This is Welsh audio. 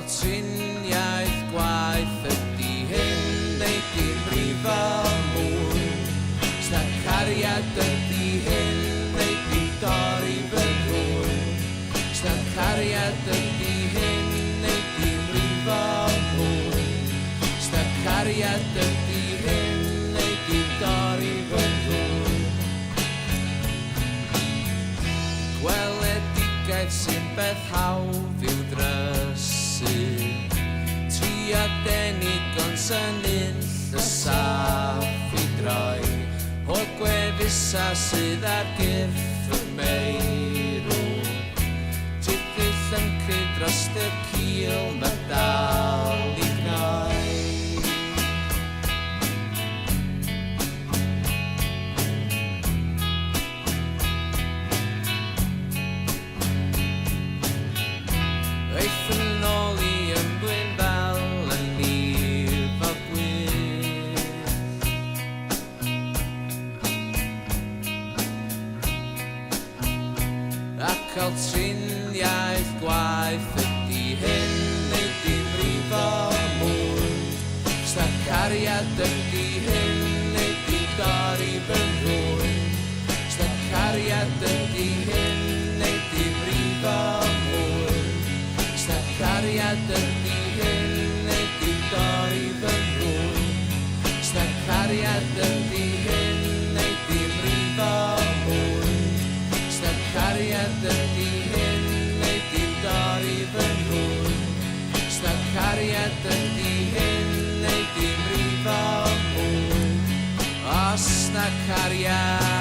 triniaeth gwaith ydy hyn neu dim brifo mwy. Sna cariad ydy hyn neu dim dorri fy rhywun. Sna cariad ydy hyn neu dim brifo mwy. Sna cariad ydy hyn neu dim dorri fy rhywun. Gweledigaeth sy'n beth hawdd i'w drysu. Tria denig ond sy'n ill y saff i droi. O'r gwefusau sydd ar gyrff y meirw. Tithill yn cryd dros y cil mae dal i gnoi. Eith yn ôl i ymgwyn fel yn lif o gwyn. Ac cael triniaeth gwaith ydy hyn neu dim brifo mwy. Sna cariad ydy hyn neu dim dorri fy rhywun. Sna cariad ydy hyn neu dim brifo mwy. Sna cariad ydy hyn neu dim dorri fy rhywun. Sna cariad ydy hyn neu dim brifo mwy. Sna cariad ydy hyn neu dim dorri fy rhywun. Sna cariad ydy hyn neu dim brifo mwy. Os na cariad